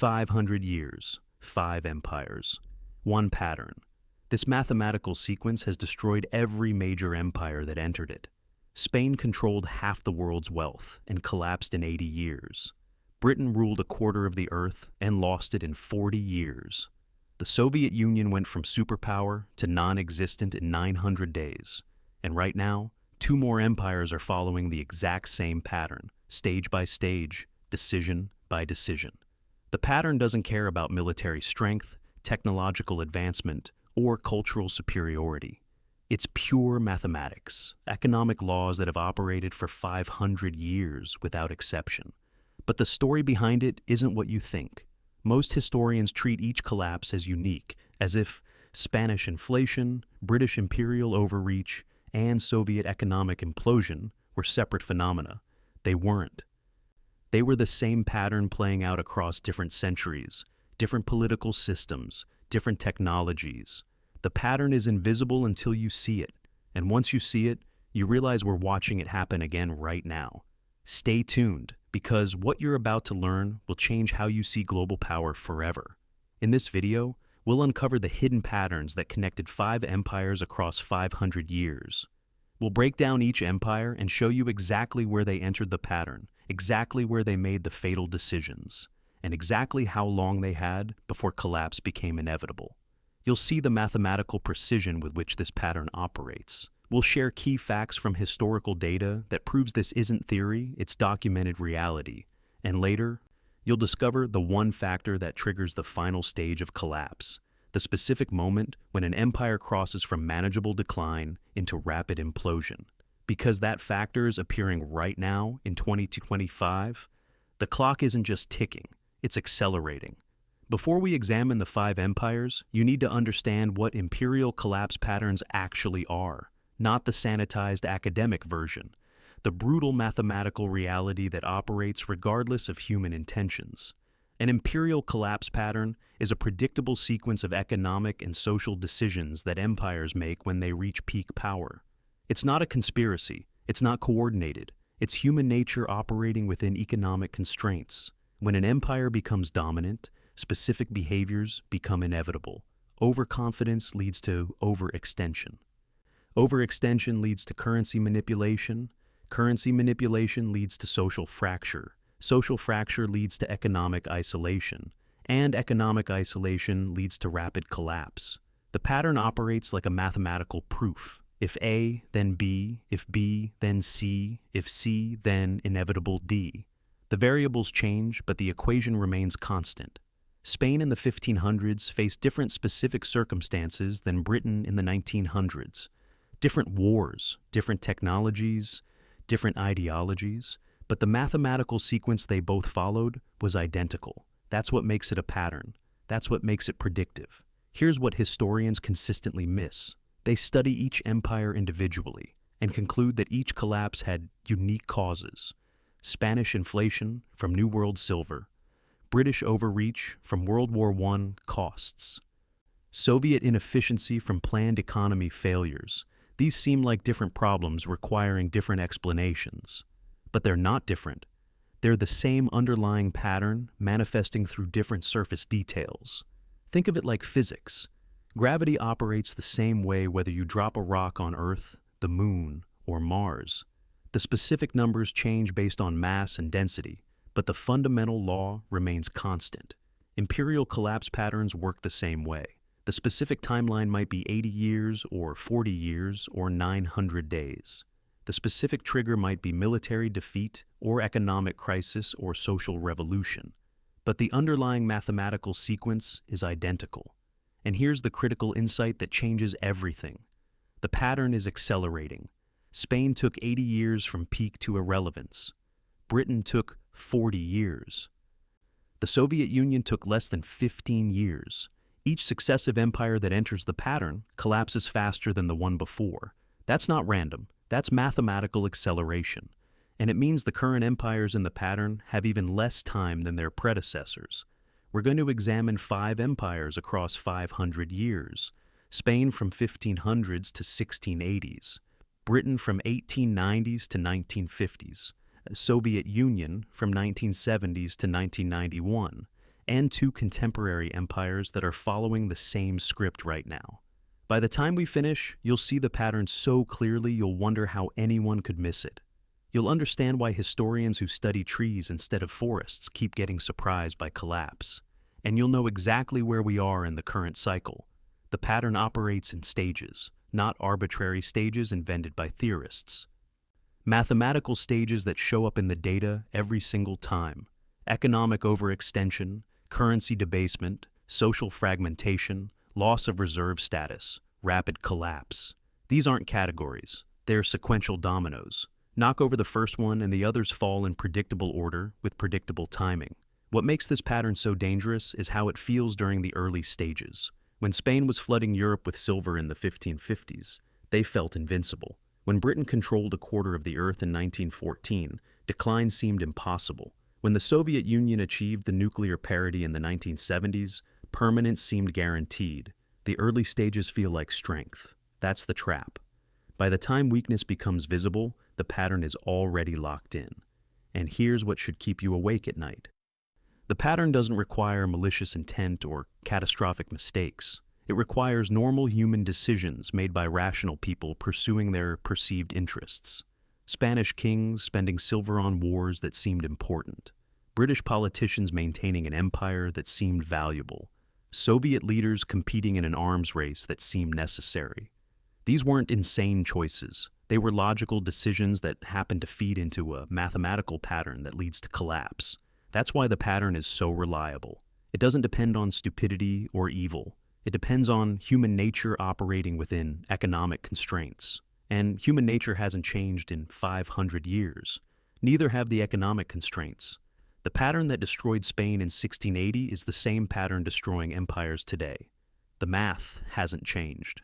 500 years, 5 empires, 1 pattern. This mathematical sequence has destroyed every major empire that entered it. Spain controlled half the world's wealth and collapsed in 80 years. Britain ruled a quarter of the earth and lost it in 40 years. The Soviet Union went from superpower to non-existent in 900 days. And right now, 2 more empires are following the exact same pattern, stage by stage, decision by decision. The pattern doesn't care about military strength, technological advancement, or cultural superiority. It's pure mathematics, economic laws that have operated for 500 years without exception. But the story behind it isn't what you think. Most historians treat each collapse as unique, as if Spanish inflation, British imperial overreach, and Soviet economic implosion were separate phenomena. They weren't. They were the same pattern playing out across different centuries, different political systems, different technologies. The pattern is invisible until you see it, and once you see it, you realize we're watching it happen again right now. Stay tuned, because what you're about to learn will change how you see global power forever. In this video, we'll uncover the hidden patterns that connected 5 empires across 500 years. We'll break down each empire and show you exactly where they entered the pattern, exactly where they made the fatal decisions, and exactly how long they had before collapse became inevitable. You'll see the mathematical precision with which this pattern operates. We'll share key facts from historical data that proves this isn't theory, it's documented reality. And later, you'll discover the one factor that triggers the final stage of collapse, the specific moment when an empire crosses from manageable decline into rapid implosion. Because that factor is appearing right now in 2025, the clock isn't just ticking, it's accelerating. Before we examine the 5 empires, you need to understand what imperial collapse patterns actually are, not the sanitized academic version, the brutal mathematical reality that operates regardless of human intentions. An imperial collapse pattern is a predictable sequence of economic and social decisions that empires make when they reach peak power. It's not a conspiracy, it's not coordinated, it's human nature operating within economic constraints. When an empire becomes dominant, specific behaviors become inevitable. Overconfidence leads to overextension. Overextension leads to currency manipulation. Currency manipulation leads to social fracture. Social fracture leads to economic isolation. And economic isolation leads to rapid collapse. The pattern operates like a mathematical proof. If A, then B. If B, then C. If C, then inevitable D. The variables change, but the equation remains constant. Spain in the 1500s faced different specific circumstances than Britain in the 1900s. Different wars, different technologies, different ideologies, but the mathematical sequence they both followed was identical. That's what makes it a pattern. That's what makes it predictive. Here's what historians consistently miss. They study each empire individually and conclude that each collapse had unique causes. Spanish inflation from New World silver, British overreach from World War I costs, Soviet inefficiency from planned economy failures. These seem like different problems requiring different explanations. But they're not different. They're the same underlying pattern manifesting through different surface details. Think of it like physics. Gravity operates the same way whether you drop a rock on Earth, the Moon, or Mars. The specific numbers change based on mass and density, but the fundamental law remains constant. Imperial collapse patterns work the same way. The specific timeline might be 80 years or 40 years or 900 days. The specific trigger might be military defeat or economic crisis or social revolution. But the underlying mathematical sequence is identical. And here's the critical insight that changes everything. The pattern is accelerating. Spain took 80 years from peak to irrelevance. Britain took 40 years. The Soviet Union took less than 15 years. Each successive empire that enters the pattern collapses faster than the one before. That's not random. That's mathematical acceleration. And it means the current empires in the pattern have even less time than their predecessors. We're going to examine 5 empires across 500 years. Spain from 1500s to 1680s. Britain from 1890s to 1950s. Soviet Union from 1970s to 1991. and two contemporary empires that are following the same script right now. By the time we finish, you'll see the pattern so clearly you'll wonder how anyone could miss it. You'll understand why historians who study trees instead of forests keep getting surprised by collapse. And you'll know exactly where we are in the current cycle. The pattern operates in stages, not arbitrary stages invented by theorists. Mathematical stages that show up in the data every single time. Economic overextension, currency debasement, social fragmentation, loss of reserve status, rapid collapse. These aren't categories, they're sequential dominoes. Knock over the first one and the others fall in predictable order with predictable timing. What makes this pattern so dangerous is how it feels during the early stages. When Spain was flooding Europe with silver in the 1550s, they felt invincible. When Britain controlled a quarter of the earth in 1914, decline seemed impossible. When the Soviet Union achieved the nuclear parity in the 1970s, permanence seemed guaranteed. The early stages feel like strength. That's the trap. By the time weakness becomes visible, the pattern is already locked in. And here's what should keep you awake at night. The pattern doesn't require malicious intent or catastrophic mistakes. It requires normal human decisions made by rational people pursuing their perceived interests. Spanish kings spending silver on wars that seemed important. British politicians maintaining an empire that seemed valuable. Soviet leaders competing in an arms race that seemed necessary. These weren't insane choices. They were logical decisions that happened to feed into a mathematical pattern that leads to collapse. That's why the pattern is so reliable. It doesn't depend on stupidity or evil. It depends on human nature operating within economic constraints. And human nature hasn't changed in 500 years. Neither have the economic constraints. The pattern that destroyed Spain in 1680 is the same pattern destroying empires today. The math hasn't changed.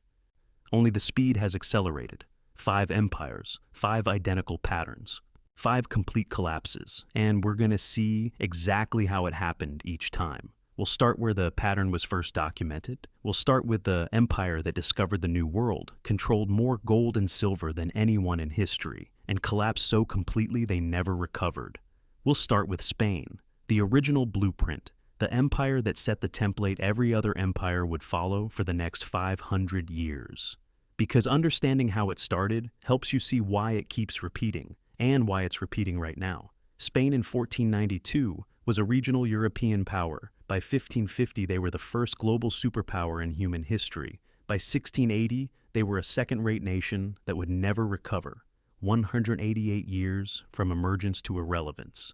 Only the speed has accelerated. 5 empires, 5 identical patterns, 5 complete collapses, and we're going to see exactly how it happened each time. We'll start where the pattern was first documented. We'll start with the empire that discovered the New World, controlled more gold and silver than anyone in history, and collapsed so completely they never recovered. We'll start with Spain, the original blueprint, the empire that set the template every other empire would follow for the next 500 years. Because understanding how it started helps you see why it keeps repeating, and why it's repeating right now. Spain in 1492 was a regional European power. By 1550, they were the first global superpower in human history. By 1680, they were a second-rate nation that would never recover. 188 years from emergence to irrelevance.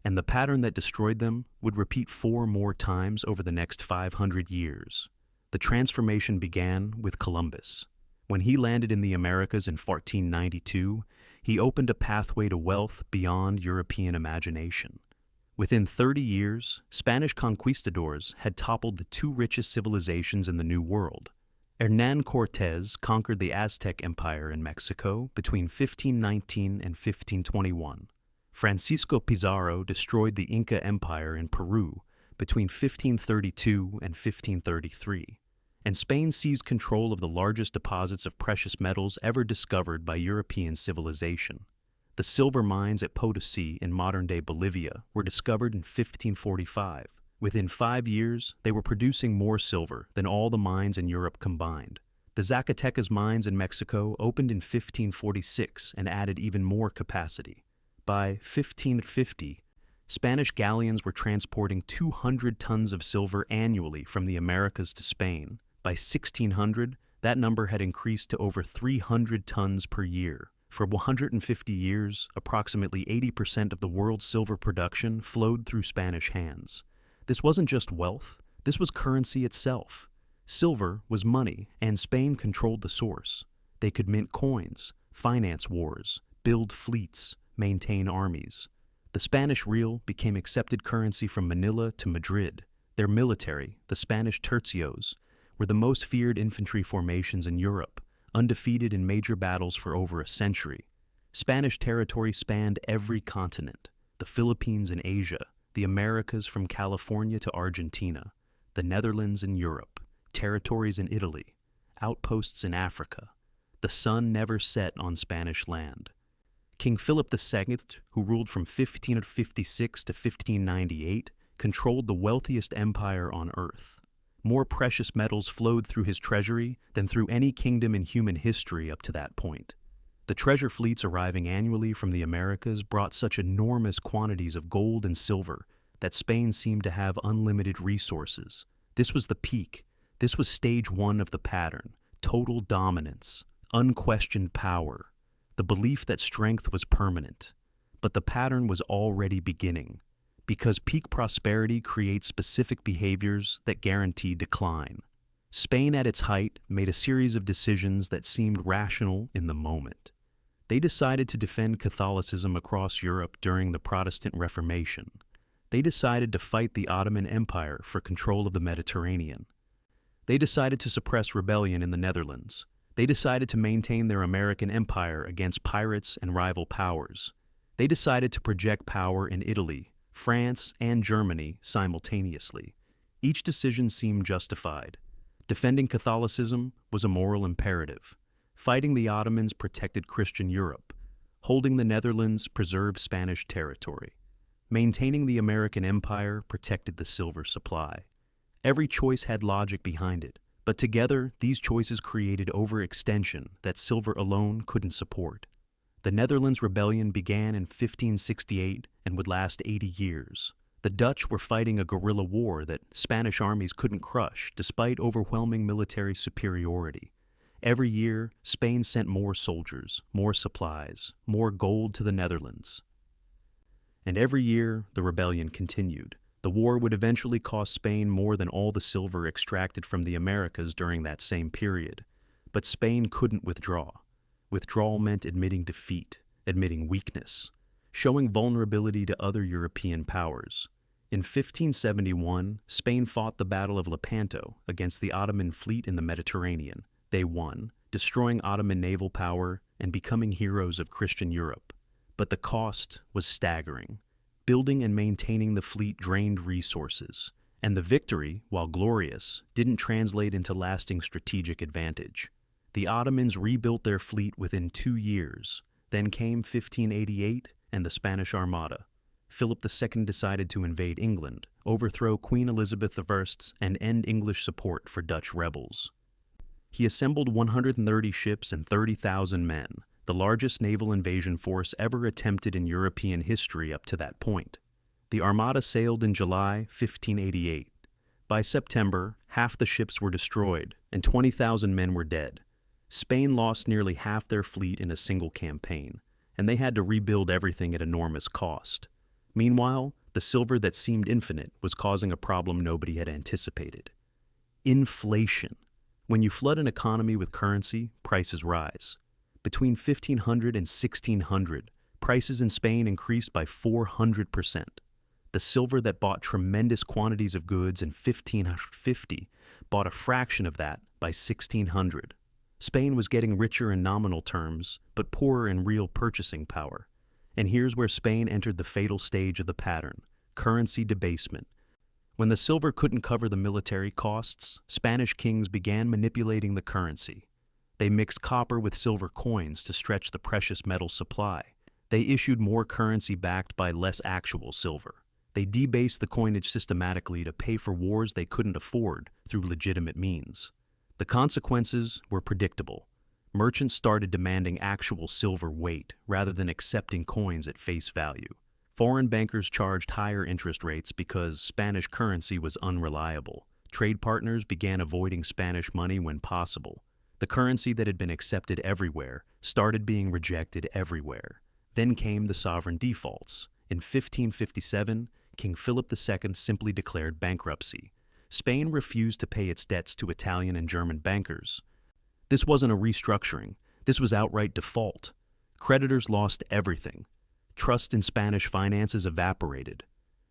And the pattern that destroyed them would repeat 4 more times over the next 500 years. The transformation began with Columbus. When he landed in the Americas in 1492, he opened a pathway to wealth beyond European imagination. Within 30 years, Spanish conquistadors had toppled the 2 richest civilizations in the New World. Hernán Cortés conquered the Aztec Empire in Mexico between 1519 and 1521. Francisco Pizarro destroyed the Inca Empire in Peru between 1532 and 1533. And Spain seized control of the largest deposits of precious metals ever discovered by European civilization. The silver mines at Potosí in modern-day Bolivia were discovered in 1545. Within 5 years, they were producing more silver than all the mines in Europe combined. The Zacatecas mines in Mexico opened in 1546 and added even more capacity. By 1550, Spanish galleons were transporting 200 tons of silver annually from the Americas to Spain. By 1600, that number had increased to over 300 tons per year. For 150 years, approximately 80% of the world's silver production flowed through Spanish hands. This wasn't just wealth, this was currency itself. Silver was money, and Spain controlled the source. They could mint coins, finance wars, build fleets, maintain armies. The Spanish real became accepted currency from Manila to Madrid. Their military, the Spanish tercios, were the most feared infantry formations in Europe, undefeated in major battles for over a century. Spanish territory spanned every continent, the Philippines and Asia, the Americas from California to Argentina, the Netherlands and Europe, territories in Italy, outposts in Africa. The sun never set on Spanish land. King Philip II, who ruled from 1556 to 1598, controlled the wealthiest empire on Earth. More precious metals flowed through his treasury than through any kingdom in human history up to that point. The treasure fleets arriving annually from the Americas brought such enormous quantities of gold and silver that Spain seemed to have unlimited resources. This was the peak. This was stage one of the pattern: total dominance, unquestioned power, the belief that strength was permanent. But the pattern was already beginning, because peak prosperity creates specific behaviors that guarantee decline. Spain at its height made a series of decisions that seemed rational in the moment. They decided to defend Catholicism across Europe during the Protestant Reformation. They decided to fight the Ottoman Empire for control of the Mediterranean. They decided to suppress rebellion in the Netherlands. They decided to maintain their American empire against pirates and rival powers. They decided to project power in Italy, France, and Germany simultaneously. Each decision seemed justified. Defending Catholicism was a moral imperative. Fighting the Ottomans protected Christian Europe. Holding the Netherlands preserved Spanish territory. Maintaining the American empire protected the silver supply. Every choice had logic behind it, but together these choices created overextension that silver alone couldn't support. The Netherlands rebellion began in 1568 and would last 80 years. The Dutch were fighting a guerrilla war that Spanish armies couldn't crush despite overwhelming military superiority. Every year, Spain sent more soldiers, more supplies, more gold to the Netherlands. And every year, the rebellion continued. The war would eventually cost Spain more than all the silver extracted from the Americas during that same period. But Spain couldn't withdraw. Withdrawal meant admitting defeat, admitting weakness, showing vulnerability to other European powers. In 1571, Spain fought the Battle of Lepanto against the Ottoman fleet in the Mediterranean. They won, destroying Ottoman naval power and becoming heroes of Christian Europe. But the cost was staggering. Building and maintaining the fleet drained resources, and the victory, while glorious, didn't translate into lasting strategic advantage. The Ottomans rebuilt their fleet within 2 years. Then came 1588 and the Spanish Armada. Philip II decided to invade England, overthrow Queen Elizabeth I, and end English support for Dutch rebels. He assembled 130 ships and 30,000 men, the largest naval invasion force ever attempted in European history up to that point. The Armada sailed in July 1588. By September, half the ships were destroyed, and 20,000 men were dead. Spain lost nearly half their fleet in a single campaign, and they had to rebuild everything at enormous cost. Meanwhile, the silver that seemed infinite was causing a problem nobody had anticipated: inflation. When you flood an economy with currency, prices rise. Between 1500 and 1600, prices in Spain increased by 400%. The silver that bought tremendous quantities of goods in 1550 bought a fraction of that by 1600. Spain was getting richer in nominal terms, but poorer in real purchasing power. And here's where Spain entered the fatal stage of the pattern: currency debasement. When the silver couldn't cover the military costs, Spanish kings began manipulating the currency. They mixed copper with silver coins to stretch the precious metal supply. They issued more currency backed by less actual silver. They debased the coinage systematically to pay for wars they couldn't afford through legitimate means. The consequences were predictable. Merchants started demanding actual silver weight rather than accepting coins at face value. Foreign bankers charged higher interest rates because Spanish currency was unreliable. Trade partners began avoiding Spanish money when possible. The currency that had been accepted everywhere started being rejected everywhere. Then came the sovereign defaults. In 1557, King Philip II simply declared bankruptcy. Spain refused to pay its debts to Italian and German bankers. This wasn't a restructuring. This was outright default. Creditors lost everything. Trust in Spanish finances evaporated.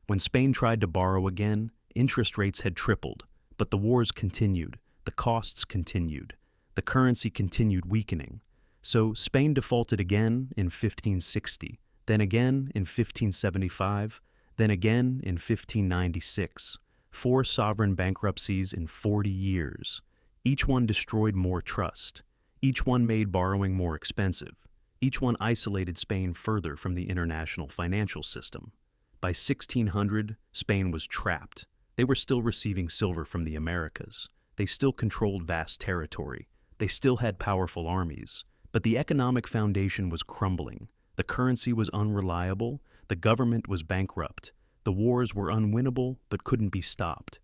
When Spain tried to borrow again, interest rates had tripled, but the wars continued, the costs continued, the currency continued weakening. So Spain defaulted again in 1560, then again in 1575, then again in 1596. 4 sovereign bankruptcies in 40 years. Each one destroyed more trust. Each one made borrowing more expensive. Each one isolated Spain further from the international financial system. By 1600, Spain was trapped. They were still receiving silver from the Americas. They still controlled vast territory. They still had powerful armies. But the economic foundation was crumbling. The currency was unreliable. The government was bankrupt. The wars were unwinnable but couldn't be stopped.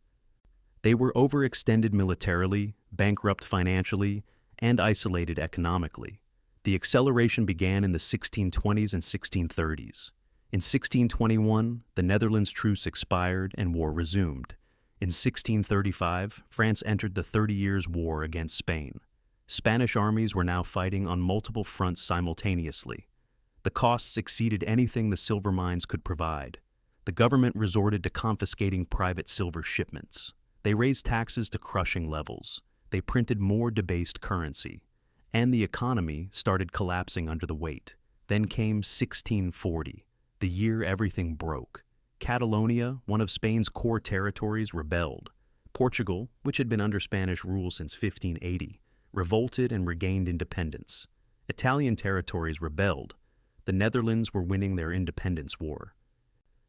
They were overextended militarily, bankrupt financially, and isolated economically. The acceleration began in the 1620s and 1630s. In 1621, the Netherlands truce expired and war resumed. In 1635, France entered the 30 Years' War against Spain. Spanish armies were now fighting on multiple fronts simultaneously. The costs exceeded anything the silver mines could provide. The government resorted to confiscating private silver shipments. They raised taxes to crushing levels. They printed more debased currency. And the economy started collapsing under the weight. Then came 1640, the year everything broke. Catalonia, one of Spain's core territories, rebelled. Portugal, which had been under Spanish rule since 1580, revolted and regained independence. Italian territories rebelled. The Netherlands were winning their independence war.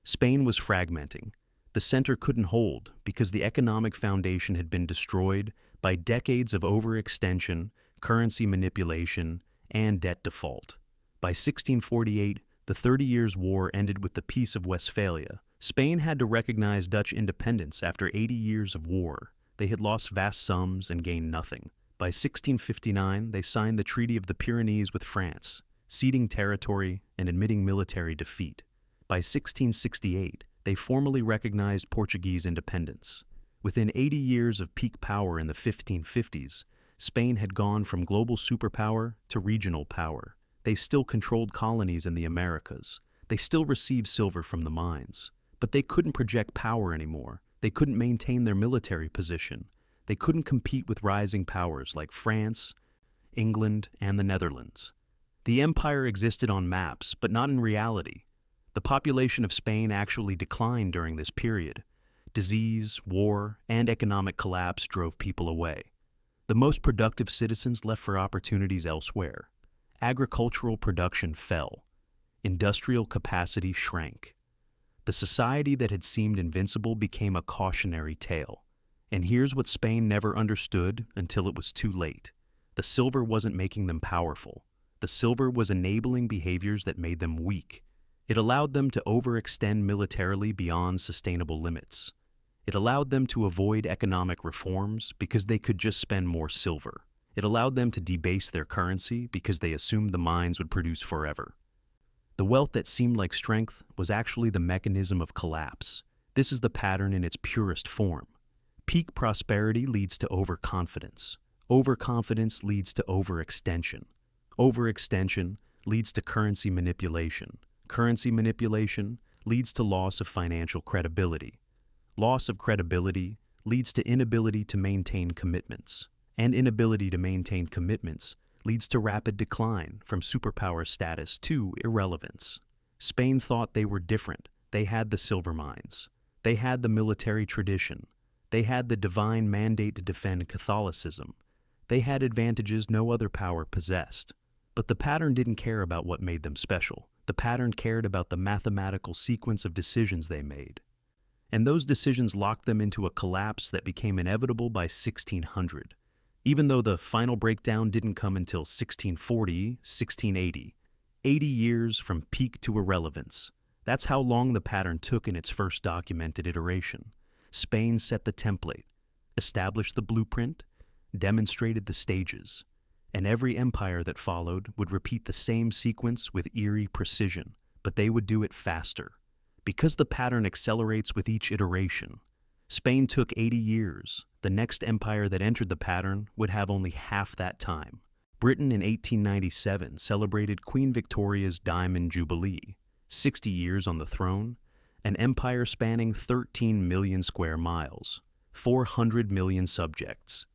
Spain was fragmenting. The center couldn't hold because the economic foundation had been destroyed by decades of overextension, currency manipulation, and debt default. By 1648, the 30 Years' War ended with the Peace of Westphalia. Spain had to recognize Dutch independence after 80 years of war. They had lost vast sums and gained nothing. By 1659, they signed the Treaty of the Pyrenees with France, ceding territory and admitting military defeat. By 1668, they formally recognized Portuguese independence. Within 80 years of peak power in the 1550s, Spain had gone from global superpower to regional power. They still controlled colonies in the Americas. They still received silver from the mines. But they couldn't project power anymore. They couldn't maintain their military position. They couldn't compete with rising powers like France, England, and the Netherlands. The empire existed on maps, but not in reality. The population of Spain actually declined during this period. Disease, war, and economic collapse drove people away. The most productive citizens left for opportunities elsewhere. Agricultural production fell. Industrial capacity shrank. The society that had seemed invincible became a cautionary tale. And here's what Spain never understood until it was too late. The silver wasn't making them powerful. The silver was enabling behaviors that made them weak. It allowed them to overextend militarily beyond sustainable limits. It allowed them to avoid economic reforms because they could just spend more silver. It allowed them to debase their currency because they assumed the mines would produce forever. The wealth that seemed like strength was actually the mechanism of collapse. This is the pattern in its purest form. Peak prosperity leads to overconfidence. Overconfidence leads to overextension. Overextension leads to currency manipulation. Currency manipulation leads to loss of financial credibility. Loss of credibility leads to inability to maintain commitments. And inability to maintain commitments leads to rapid decline from superpower status to irrelevance. Spain thought they were different. They had the silver mines. They had the military tradition. They had the divine mandate to defend Catholicism. They had advantages no other power possessed. But the pattern didn't care about what made them special. The pattern cared about the mathematical sequence of decisions they made. And those decisions locked them into a collapse that became inevitable by 1600. Even though the final breakdown didn't come until 1640, 1680. 80 years from peak to irrelevance. That's how long the pattern took in its first documented iteration. Spain set the template, established the blueprint, demonstrated the stages, and every empire that followed would repeat the same sequence with eerie precision, but they would do it faster. Because the pattern accelerates with each iteration. Spain took 80 years. The next empire that entered the pattern would have only half that time. Britain in 1897 celebrated Queen Victoria's Diamond Jubilee, 60 years on the throne, an empire spanning 13 million square miles, 400 million subjects,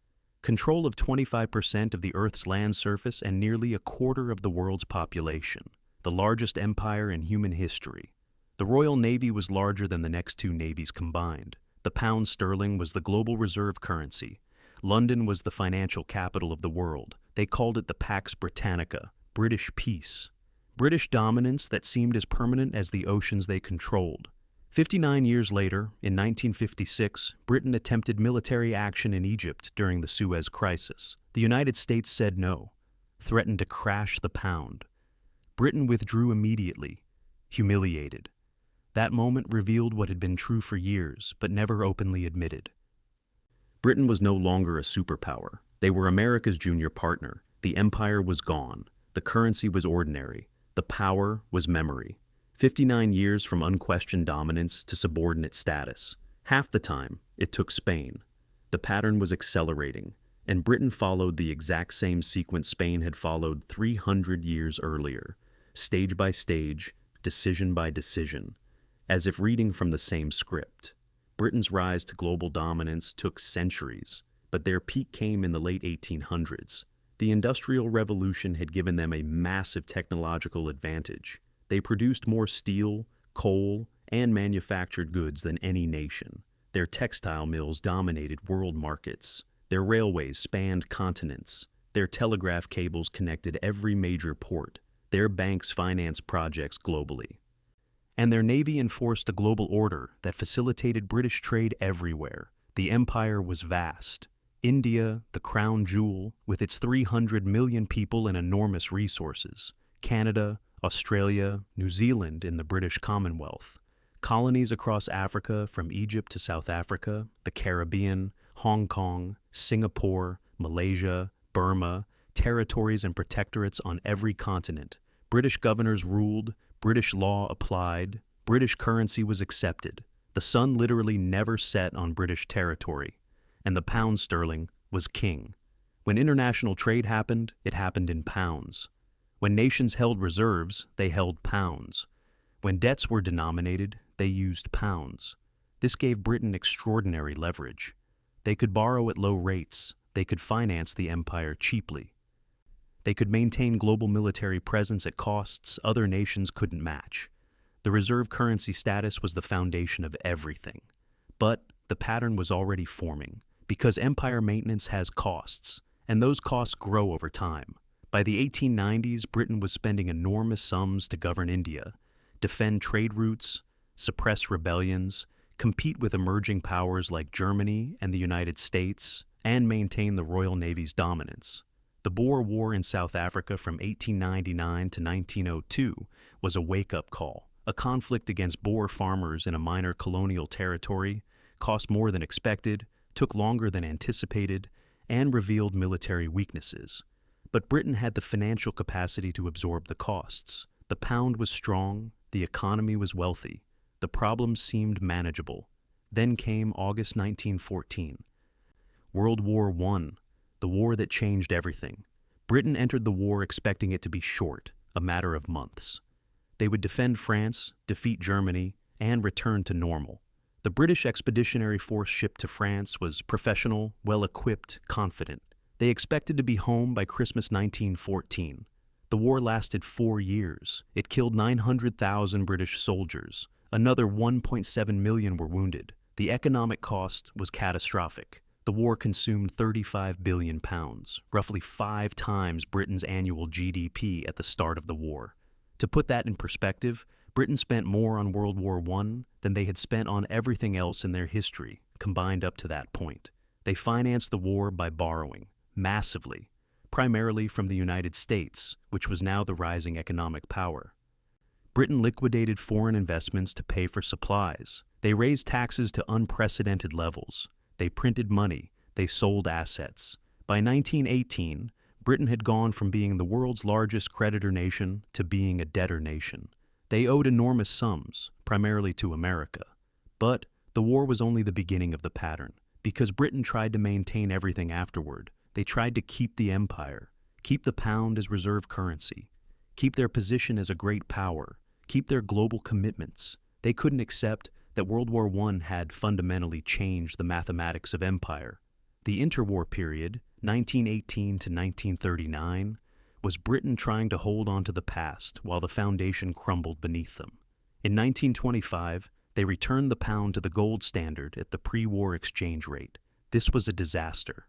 control of 25% of the Earth's land surface and nearly a quarter of the world's population, the largest empire in human history. The Royal Navy was larger than the next two navies combined. The pound sterling was the global reserve currency. London was the financial capital of the world. They called it the Pax Britannica, British peace. British dominance that seemed as permanent as the oceans they controlled. 59 years later, in 1956, Britain attempted military action in Egypt during the Suez Crisis. The United States said no, threatened to crash the pound. Britain withdrew immediately, humiliated. That moment revealed what had been true for years, but never openly admitted. Britain was no longer a superpower. They were America's junior partner. The empire was gone. The currency was ordinary. The power was memory. 59 years from unquestioned dominance to subordinate status. Half the time, it took Spain. The pattern was accelerating, and Britain followed the exact same sequence Spain had followed 300 years earlier, stage by stage, decision by decision, as if reading from the same script. Britain's rise to global dominance took centuries, but their peak came in the late 1800s. The Industrial Revolution had given them a massive technological advantage. They produced more steel, coal, and manufactured goods than any nation. Their textile mills dominated world markets. Their railways spanned continents. Their telegraph cables connected every major port. Their banks financed projects globally. And their navy enforced a global order that facilitated British trade everywhere. The empire was vast. India, the crown jewel, with its 300 million people and enormous resources. Canada, Australia, New Zealand in the British Commonwealth. Colonies across Africa from Egypt to South Africa, the Caribbean, Hong Kong, Singapore, Malaysia, Burma, territories and protectorates on every continent. British governors ruled, British law applied, British currency was accepted. The sun literally never set on British territory, and the pound sterling was king. When international trade happened, it happened in pounds. When nations held reserves, they held pounds. When debts were denominated, they used pounds. This gave Britain extraordinary leverage. They could borrow at low rates. They could finance the empire cheaply. They could maintain global military presence at costs other nations couldn't match. The reserve currency status was the foundation of everything. But the pattern was already forming, because empire maintenance has costs, and those costs grow over time. By the 1890s, Britain was spending enormous sums to govern India, defend trade routes, suppress rebellions, compete with emerging powers like Germany and the United States, and maintain the Royal Navy's dominance. The Boer War in South Africa from 1899 to 1902 was a wake-up call. A conflict against Boer farmers in a minor colonial territory cost more than expected, took longer than anticipated, and revealed military weaknesses. But Britain had the financial capacity to absorb the costs. The pound was strong, the economy was wealthy, the problems seemed manageable. Then came August 1914. World War I, the war that changed everything. Britain entered the war expecting it to be short, a matter of months. They would defend France, defeat Germany, and return to normal. The British Expeditionary Force shipped to France was professional, well-equipped, confident. They expected to be home by Christmas 1914. The war lasted 4 years. It killed 900,000 British soldiers. Another 1.7 million were wounded. The economic cost was catastrophic. The war consumed £35 billion, roughly 5 times Britain's annual GDP at the start of the war. To put that in perspective, Britain spent more on World War I than they had spent on everything else in their history, combined up to that point. They financed the war by borrowing, massively, primarily from the United States, which was now the rising economic power. Britain liquidated foreign investments to pay for supplies. They raised taxes to unprecedented levels. They printed money. They sold assets. By 1918, Britain had gone from being the world's largest creditor nation to being a debtor nation. They owed enormous sums, primarily to America. But the war was only the beginning of the pattern, because Britain tried to maintain everything afterward. They tried to keep the empire, keep the pound as reserve currency, keep their position as a great power, keep their global commitments. They couldn't accept that World War I had fundamentally changed the mathematics of empire. The interwar period, 1918 to 1939, was Britain trying to hold on to the past while the foundation crumbled beneath them. In 1925, they returned the pound to the gold standard at the pre-war exchange rate. This was a disaster.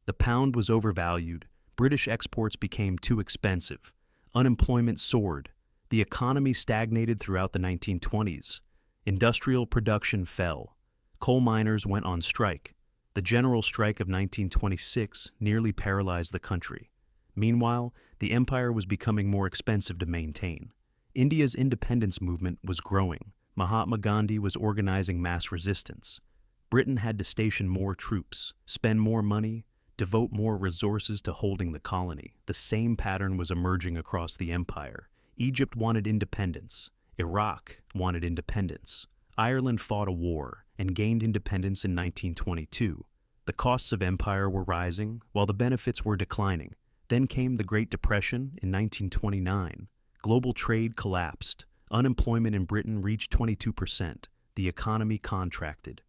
The pound was overvalued, British exports became too expensive, unemployment soared, the economy stagnated throughout the 1920s. Industrial production fell. Coal miners went on strike. The general strike of 1926 nearly paralyzed the country. Meanwhile, the empire was becoming more expensive to maintain. India's independence movement was growing. Mahatma Gandhi was organizing mass resistance. Britain had to station more troops, spend more money, devote more resources to holding the colony. The same pattern was emerging across the empire. Egypt wanted independence. Iraq wanted independence. Ireland fought a war and gained independence in 1922. The costs of empire were rising while the benefits were declining. Then came the Great Depression in 1929. Global trade collapsed. Unemployment in Britain reached 22%. The economy contracted.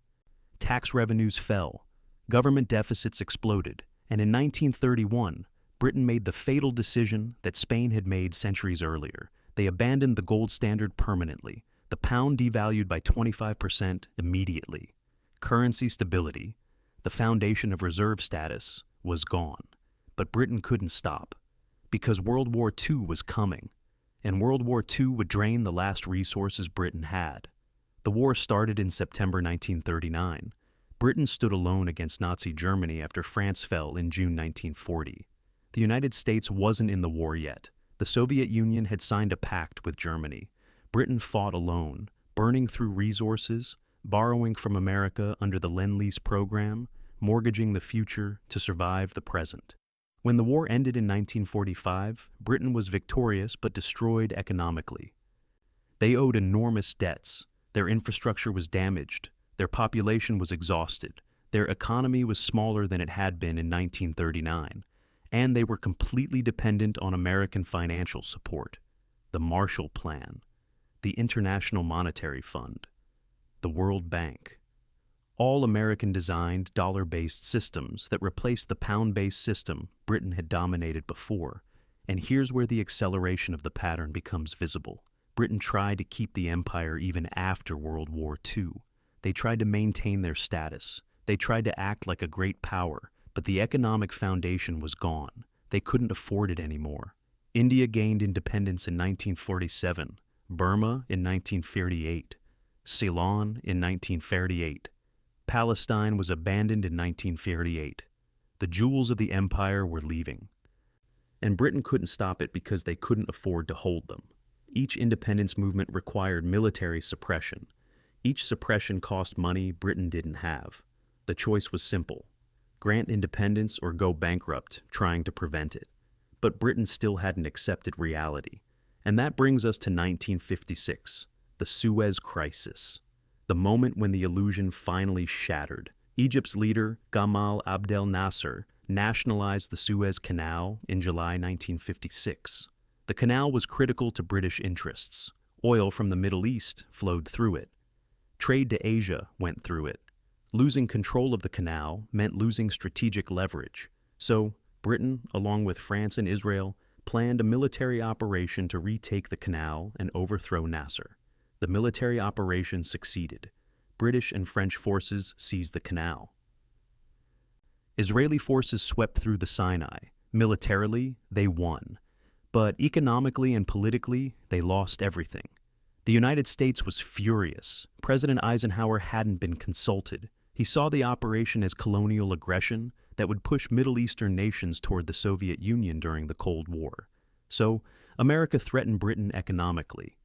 Tax revenues fell. Government deficits exploded. And in 1931, Britain made the fatal decision that Spain had made centuries earlier. They abandoned the gold standard permanently. The pound devalued by 25% immediately. Currency stability, the foundation of reserve status, was gone. But Britain couldn't stop, because World War II was coming, and World War II would drain the last resources Britain had. The war started in September 1939. Britain stood alone against Nazi Germany after France fell in June 1940. The United States wasn't in the war yet. The Soviet Union had signed a pact with Germany. Britain fought alone, burning through resources, borrowing from America under the Lend-Lease program, mortgaging the future to survive the present. When the war ended in 1945, Britain was victorious but destroyed economically. They owed enormous debts. Their infrastructure was damaged. Their population was exhausted. Their economy was smaller than it had been in 1939. And they were completely dependent on American financial support. The Marshall Plan, the International Monetary Fund, the World Bank. All American-designed, dollar-based systems that replaced the pound-based system Britain had dominated before. And here's where the acceleration of the pattern becomes visible. Britain tried to keep the empire even after World War II. They tried to maintain their status. They tried to act like a great power, but the economic foundation was gone. They couldn't afford it anymore. India gained independence in 1947, Burma in 1938, Ceylon in 1938. Palestine was abandoned in 1948. The jewels of the empire were leaving. And Britain couldn't stop it because they couldn't afford to hold them. Each independence movement required military suppression. Each suppression cost money Britain didn't have. The choice was simple: grant independence or go bankrupt trying to prevent it. But Britain still hadn't accepted reality. And that brings us to 1956, the Suez Crisis. The moment when the illusion finally shattered. Egypt's leader, Gamal Abdel Nasser, nationalized the Suez Canal in July 1956. The canal was critical to British interests. Oil from the Middle East flowed through it. Trade to Asia went through it. Losing control of the canal meant losing strategic leverage. So, Britain, along with France and Israel, planned a military operation to retake the canal and overthrow Nasser. The military operation succeeded. British and French forces seized the canal. Israeli forces swept through the Sinai. Militarily, they won. But economically and politically, they lost everything. The United States was furious. President Eisenhower hadn't been consulted. He saw the operation as colonial aggression that would push Middle Eastern nations toward the Soviet Union during the Cold War. So, America threatened Britain economically.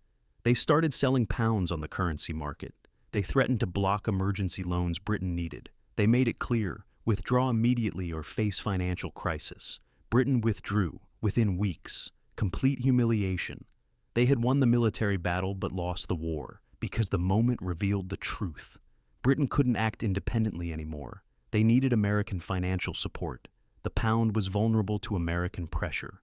They started selling pounds on the currency market. They threatened to block emergency loans Britain needed. They made it clear: withdraw immediately or face financial crisis. Britain withdrew within weeks. Complete humiliation. They had won the military battle but lost the war because the moment revealed the truth. Britain couldn't act independently anymore. They needed American financial support. The pound was vulnerable to American pressure.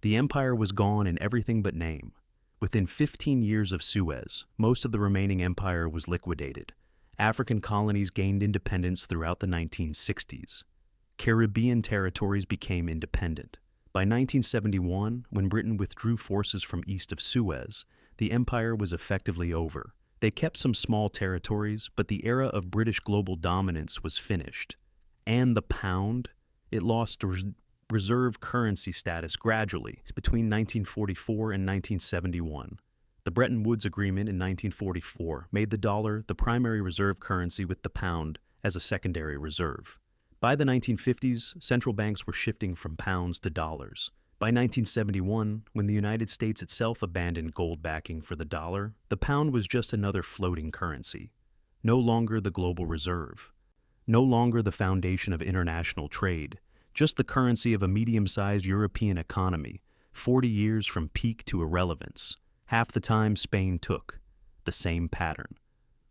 The empire was gone in everything but name. Within 15 years of Suez, most of the remaining empire was liquidated. African colonies gained independence throughout the 1960s. Caribbean territories became independent. By 1971, when Britain withdrew forces from east of Suez, the empire was effectively over. They kept some small territories, but the era of British global dominance was finished. And the pound? It lost reserve currency status gradually between 1944 and 1971. The Bretton Woods Agreement in 1944 made the dollar the primary reserve currency with the pound as a secondary reserve. By the 1950s, central banks were shifting from pounds to dollars. By 1971, when the United States itself abandoned gold backing for the dollar, the pound was just another floating currency. No longer the global reserve. No longer the foundation of international trade. Just the currency of a medium-sized European economy, 40 years from peak to irrelevance. Half the time Spain took. The same pattern.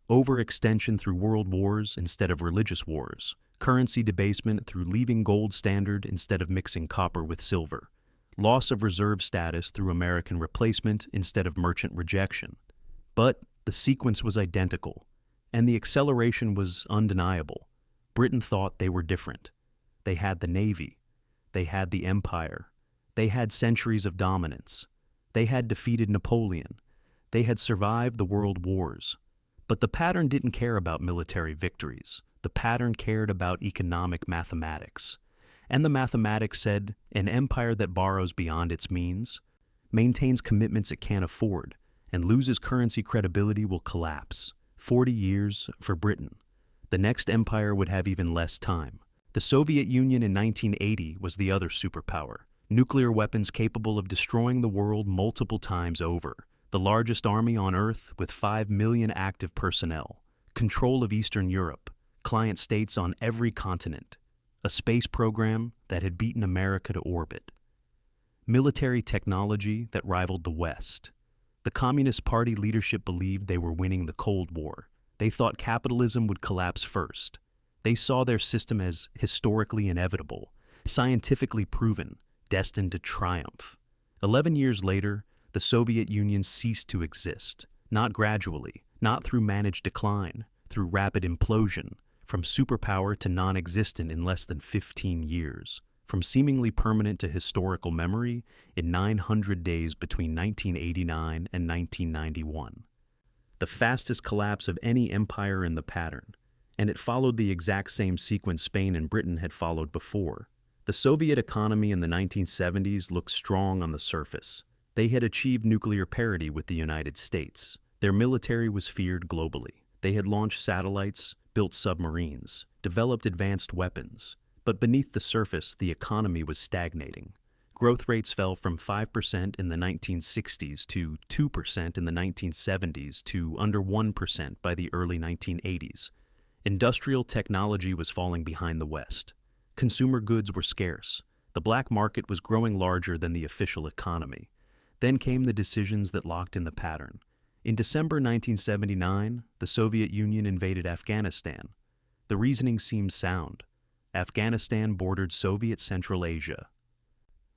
Overextension through world wars instead of religious wars. Currency debasement through leaving gold standard instead of mixing copper with silver. Loss of reserve status through American replacement instead of merchant rejection. But the sequence was identical, and the acceleration was undeniable. Britain thought they were different. They had the Navy. They had the Empire. They had centuries of dominance. They had defeated Napoleon. They had survived the world wars. But the pattern didn't care about military victories. The pattern cared about economic mathematics. And the mathematics said, an empire that borrows beyond its means, maintains commitments it can't afford, and loses currency credibility will collapse. 40 years for Britain. The next empire would have even less time. The Soviet Union in 1980 was the other superpower. Nuclear weapons capable of destroying the world multiple times over. The largest army on Earth with 5 million active personnel. Control of Eastern Europe. Client states on every continent. A space program that had beaten America to orbit. Military technology that rivaled the West. The Communist Party leadership believed they were winning the Cold War. They thought capitalism would collapse first. They saw their system as historically inevitable, scientifically proven, destined to triumph. 11 years later, the Soviet Union ceased to exist, not gradually, not through managed decline, through rapid implosion, from superpower to non-existent in less than 15 years, from seemingly permanent to historical memory in 900 days between 1989 and 1991. The fastest collapse of any empire in the pattern, and it followed the exact same sequence Spain and Britain had followed before. The Soviet economy in the 1970s looked strong on the surface. They had achieved nuclear parity with the United States. Their military was feared globally. They had launched satellites, built submarines, developed advanced weapons. But beneath the surface, the economy was stagnating. Growth rates fell from 5% in the 1960s to 2% in the 1970s to under 1% by the early 1980s. Industrial technology was falling behind the West. Consumer goods were scarce. The black market was growing larger than the official economy. Then came the decisions that locked in the pattern. In December 1979, the Soviet Union invaded Afghanistan. The reasoning seemed sound. Afghanistan bordered Soviet Central Asia.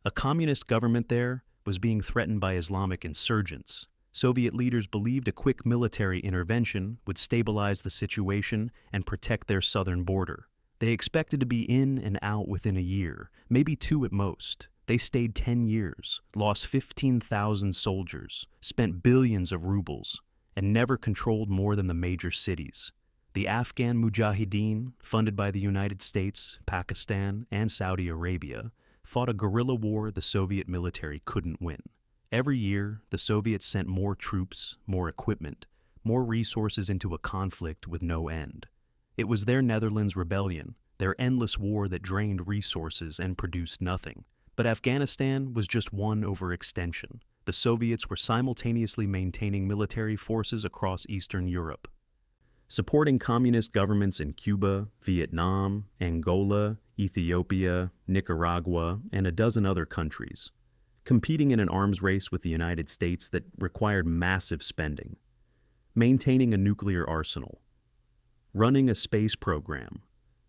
A communist government there was being threatened by Islamic insurgents. Soviet leaders believed a quick military intervention would stabilize the situation and protect their southern border. They expected to be in and out within a year, maybe 2 at most. They stayed 10 years, lost 15,000 soldiers, spent billions of rubles, and never controlled more than the major cities. The Afghan Mujahideen, funded by the United States, Pakistan, and Saudi Arabia, fought a guerrilla war the Soviet military couldn't win. Every year, the Soviets sent more troops, more equipment, more resources into a conflict with no end. It was their Netherlands rebellion, their endless war that drained resources and produced nothing. But Afghanistan was just one overextension. The Soviets were simultaneously maintaining military forces across Eastern Europe, supporting communist governments in Cuba, Vietnam, Angola, Ethiopia, Nicaragua, and a dozen other countries, competing in an arms race with the United States that required massive spending, maintaining a nuclear arsenal, running a space program,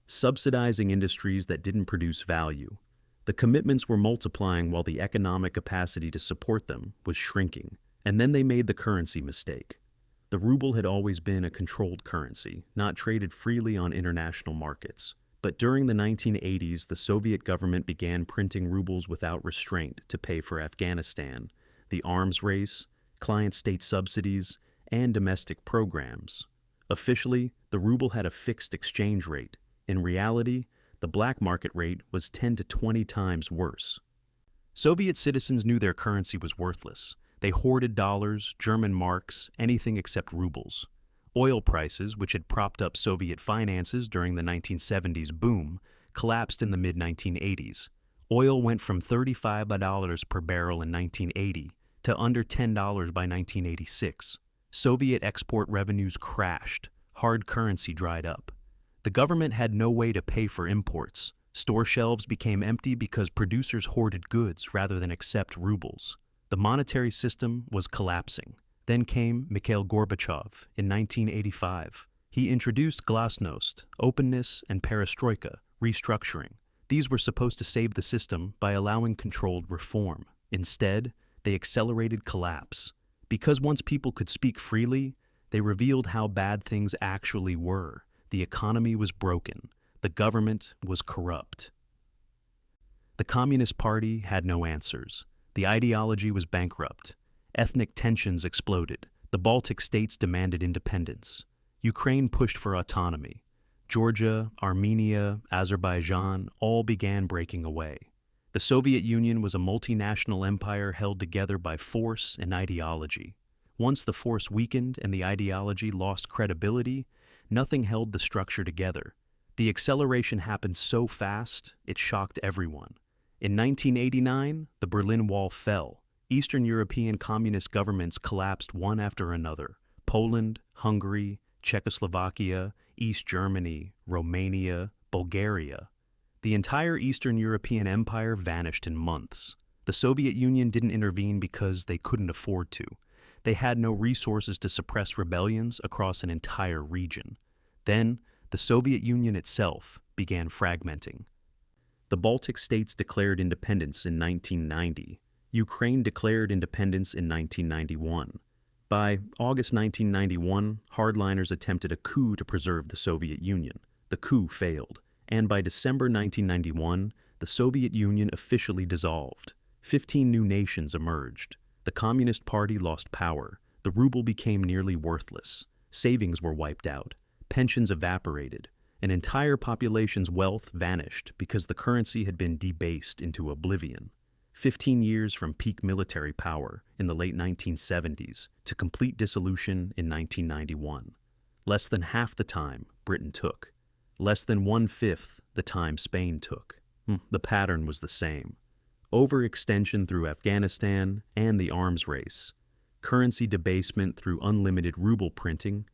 subsidizing industries that didn't produce value. The commitments were multiplying while the economic capacity to support them was shrinking. And then they made the currency mistake. The ruble had always been a controlled currency, not traded freely on international markets. But during the 1980s, the Soviet government began printing rubles without restraint to pay for Afghanistan, the arms race, client state subsidies, and domestic programs. Officially, the ruble had a fixed exchange rate. In reality, the black market rate was 10 to 20 times worse. Soviet citizens knew their currency was worthless. They hoarded dollars, German marks, anything except rubles. Oil prices, which had propped up Soviet finances during the 1970s boom, collapsed in the mid-1980s. Oil went from $35 per barrel in 1980 to under $10 by 1986. Soviet export revenues crashed. Hard currency dried up. The government had no way to pay for imports. Store shelves became empty because producers hoarded goods rather than accept rubles. The monetary system was collapsing. Then came Mikhail Gorbachev in 1985. He introduced glasnost, openness, and perestroika, restructuring. These were supposed to save the system by allowing controlled reform. Instead, they accelerated collapse. Because once people could speak freely, they revealed how bad things actually were. The economy was broken. The government was corrupt. The Communist Party had no answers. The ideology was bankrupt. Ethnic tensions exploded. The Baltic states demanded independence. Ukraine pushed for autonomy. Georgia, Armenia, Azerbaijan all began breaking away. The Soviet Union was a multinational empire held together by force and ideology. Once the force weakened and the ideology lost credibility, nothing held the structure together. The acceleration happened so fast, it shocked everyone. In 1989, the Berlin Wall fell. Eastern European communist governments collapsed one after another. Poland, Hungary, Czechoslovakia, East Germany, Romania, Bulgaria. The entire Eastern European empire vanished in months. The Soviet Union didn't intervene because they couldn't afford to. They had no resources to suppress rebellions across an entire region. Then, the Soviet Union itself began fragmenting. The Baltic states declared independence in 1990. Ukraine declared independence in 1991. By August 1991, hardliners attempted a coup to preserve the Soviet Union. The coup failed, and by December 1991, the Soviet Union officially dissolved. 15 new nations emerged. The Communist Party lost power. The ruble became nearly worthless. Savings were wiped out. Pensions evaporated. An entire population's wealth vanished because the currency had been debased into oblivion. 15 years from peak military power in the late 1970s to complete dissolution in 1991. Less than half the time Britain took. Less than 1/5 the time Spain took. The pattern was the same. Overextension through Afghanistan and the arms race. Currency debasement through unlimited ruble printing.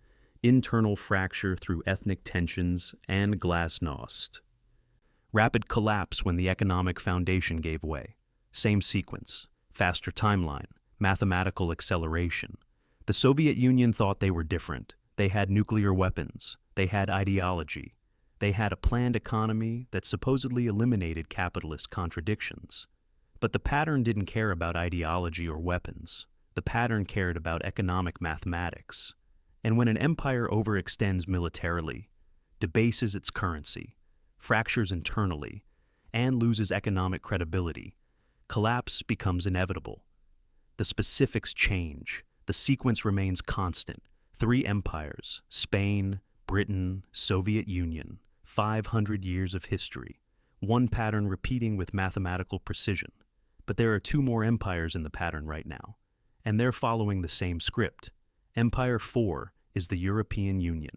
Internal fracture through ethnic tensions and glasnost. Rapid collapse when the economic foundation gave way. Same sequence, faster timeline, mathematical acceleration. The Soviet Union thought they were different. They had nuclear weapons. They had ideology. They had a planned economy that supposedly eliminated capitalist contradictions. But the pattern didn't care about ideology or weapons. The pattern cared about economic mathematics. And when an empire overextends militarily, debases its currency, fractures internally, and loses economic credibility, collapse becomes inevitable. The specifics change. The sequence remains constant. 3 empires, Spain, Britain, Soviet Union, 500 years of history. One pattern repeating with mathematical precision. But there are 2 more empires in the pattern right now, and they're following the same script. Empire 4 is the European Union.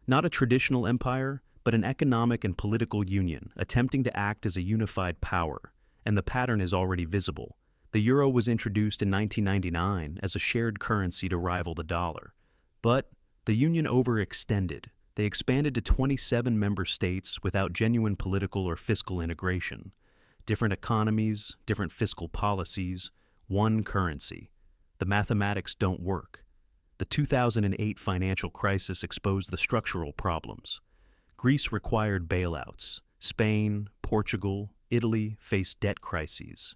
Not a traditional empire, but an economic and political union attempting to act as a unified power, and the pattern is already visible. The euro was introduced in 1999 as a shared currency to rival the dollar. But the union overextended. They expanded to 27 member states without genuine political or fiscal integration. Different economies, different fiscal policies, one currency. The mathematics don't work. The 2008 financial crisis exposed the structural problems. Greece required bailouts. Spain, Portugal, Italy faced debt crises.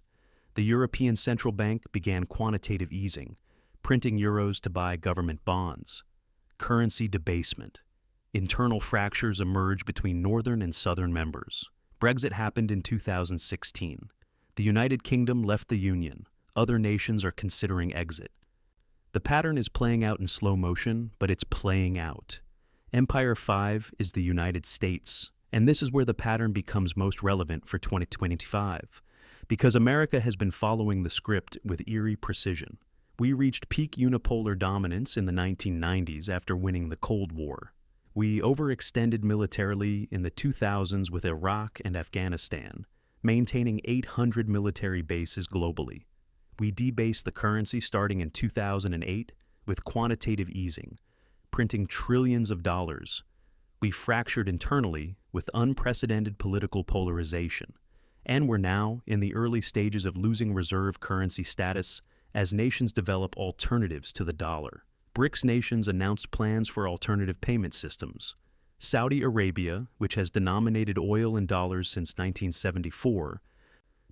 The European Central Bank began quantitative easing, printing euros to buy government bonds. Currency debasement. Internal fractures emerged between northern and southern members. Brexit happened in 2016. The United Kingdom left the Union. Other nations are considering exit. The pattern is playing out in slow motion, but it's playing out. Empire 5 is the United States, and this is where the pattern becomes most relevant for 2025. Because America has been following the script with eerie precision. We reached peak unipolar dominance in the 1990s after winning the Cold War. We overextended militarily in the 2000s with Iraq and Afghanistan, maintaining 800 military bases globally. We debased the currency starting in 2008 with quantitative easing, printing trillions of dollars. We fractured internally with unprecedented political polarization, and we're now in the early stages of losing reserve currency status as nations develop alternatives to the dollar. BRICS nations announced plans for alternative payment systems. Saudi Arabia, which has denominated oil in dollars since 1974,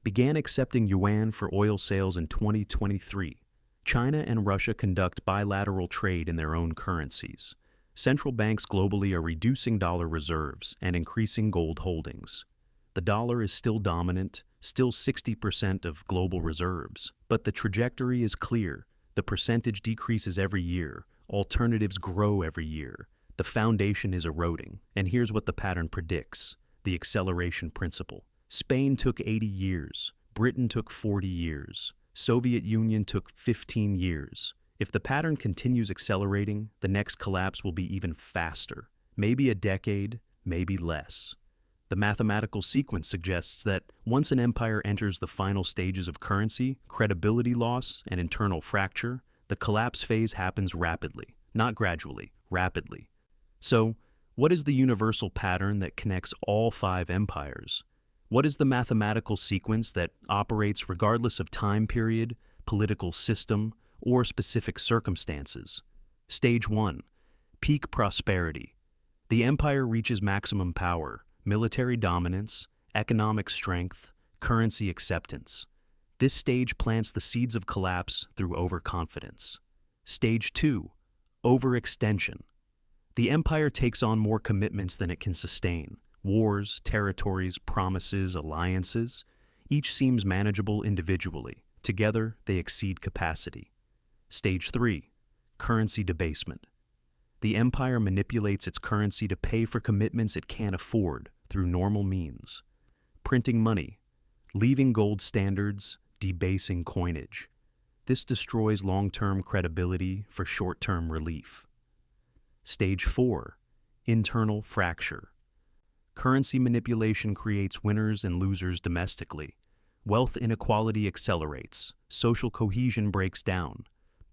began accepting yuan for oil sales in 2023. China and Russia conduct bilateral trade in their own currencies. Central banks globally are reducing dollar reserves and increasing gold holdings. The dollar is still dominant, still 60% of global reserves, but the trajectory is clear. The percentage decreases every year, alternatives grow every year, the foundation is eroding, and here's what the pattern predicts: the acceleration principle. Spain took 80 years, Britain took 40 years, Soviet Union took 15 years. If the pattern continues accelerating, the next collapse will be even faster, maybe a decade, maybe less. The mathematical sequence suggests that once an empire enters the final stages of currency, credibility loss, and internal fracture, the collapse phase happens rapidly, not gradually, rapidly. So, what is the universal pattern that connects all 5 empires? What is the mathematical sequence that operates regardless of time period, political system, or specific circumstances? Stage 1. Peak prosperity. The empire reaches maximum power, military dominance, economic strength, currency acceptance. This stage plants the seeds of collapse through overconfidence. Stage 2. Overextension. The empire takes on more commitments than it can sustain. Wars, territories, promises, alliances. Each seems manageable individually. Together, they exceed capacity. Stage 3. Currency debasement. The empire manipulates its currency to pay for commitments it can't afford through normal means. Printing money, leaving gold standards, debasing coinage. This destroys long-term credibility for short-term relief. Stage 4. Internal fracture. Currency manipulation creates winners and losers domestically. Wealth inequality accelerates. Social cohesion breaks down.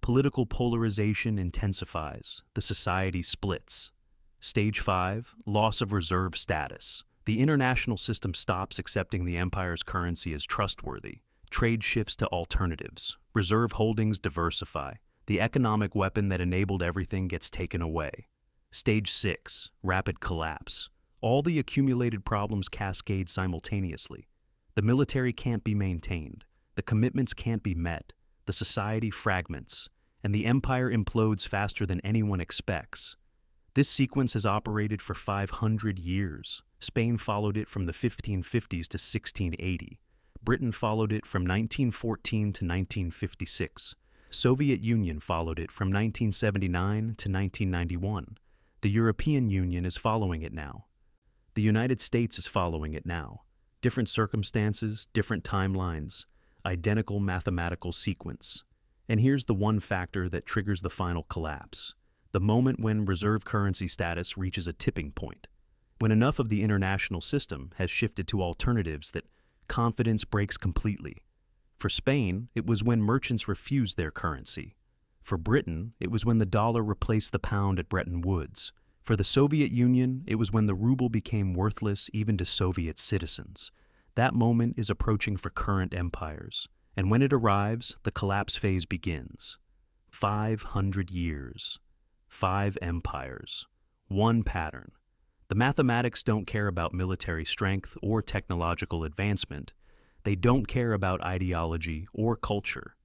Political polarization intensifies. The society splits. Stage 5. Loss of reserve status. The international system stops accepting the empire's currency as trustworthy. Trade shifts to alternatives. Reserve holdings diversify. The economic weapon that enabled everything gets taken away. Stage 6. Rapid collapse. All the accumulated problems cascade simultaneously. The military can't be maintained. The commitments can't be met. The society fragments. And the empire implodes faster than anyone expects. This sequence has operated for 500 years. Spain followed it from the 1550s to 1680. Britain followed it from 1914 to 1956. Soviet Union followed it from 1979 to 1991. The European Union is following it now. The United States is following it now. Different circumstances, different timelines, identical mathematical sequence. And here's the one factor that triggers the final collapse: the moment when reserve currency status reaches a tipping point, when enough of the international system has shifted to alternatives that confidence breaks completely. For Spain, it was when merchants refused their currency. For Britain, it was when the dollar replaced the pound at Bretton Woods. For the Soviet Union, it was when the ruble became worthless even to Soviet citizens. That moment is approaching for current empires. And when it arrives, the collapse phase begins. 500 years. 5 empires. One pattern. The mathematics don't care about military strength or technological advancement. They don't care about ideology or culture.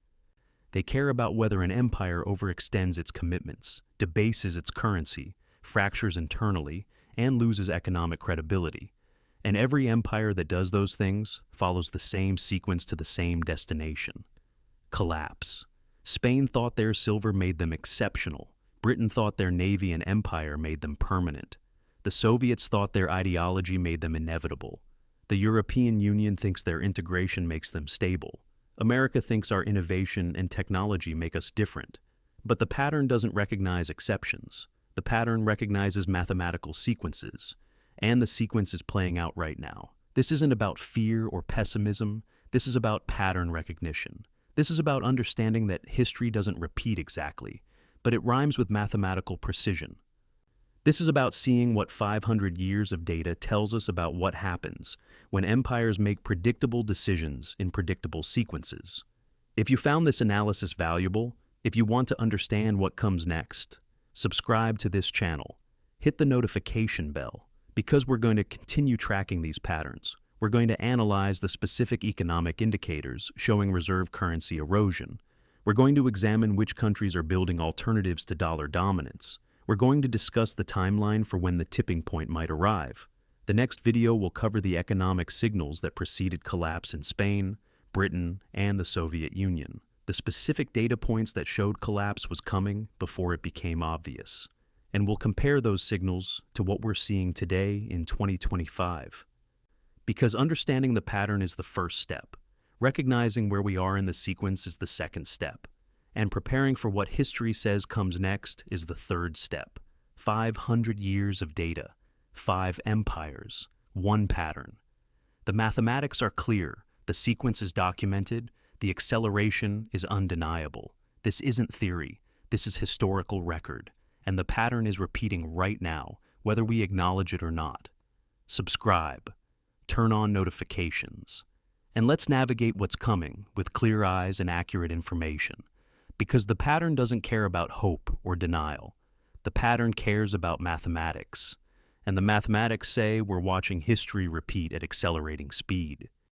They care about whether an empire overextends its commitments, debases its currency, fractures internally, and loses economic credibility. And every empire that does those things follows the same sequence to the same destination: collapse. Spain thought their silver made them exceptional. Britain thought their navy and empire made them permanent. The Soviets thought their ideology made them inevitable. The European Union thinks their integration makes them stable. America thinks our innovation and technology make us different. But the pattern doesn't recognize exceptions. The pattern recognizes mathematical sequences, and the sequence is playing out right now. This isn't about fear or pessimism. This is about pattern recognition. This is about understanding that history doesn't repeat exactly, but it rhymes with mathematical precision. This is about seeing what 500 years of data tells us about what happens when empires make predictable decisions in predictable sequences. If you found this analysis valuable, if you want to understand what comes next, subscribe to this channel. Hit the notification bell, because we're going to continue tracking these patterns. We're going to analyze the specific economic indicators showing reserve currency erosion. We're going to examine which countries are building alternatives to dollar dominance. We're going to discuss the timeline for when the tipping point might arrive. The next video will cover the economic signals that preceded collapse in Spain, Britain, and the Soviet Union. The specific data points that showed collapse was coming before it became obvious. And we'll compare those signals to what we're seeing today in 2025. Because understanding the pattern is the first step. Recognizing where we are in the sequence is the second step. And preparing for what history says comes next is the third step. 500 years of data, 5 empires, 1 pattern. The mathematics are clear, the sequence is documented, the acceleration is undeniable. This isn't theory, this is historical record, and the pattern is repeating right now, whether we acknowledge it or not. Subscribe, turn on notifications, and let's navigate what's coming with clear eyes and accurate information. Because the pattern doesn't care about hope or denial. The pattern cares about mathematics. And the mathematics say we're watching history repeat at accelerating speed.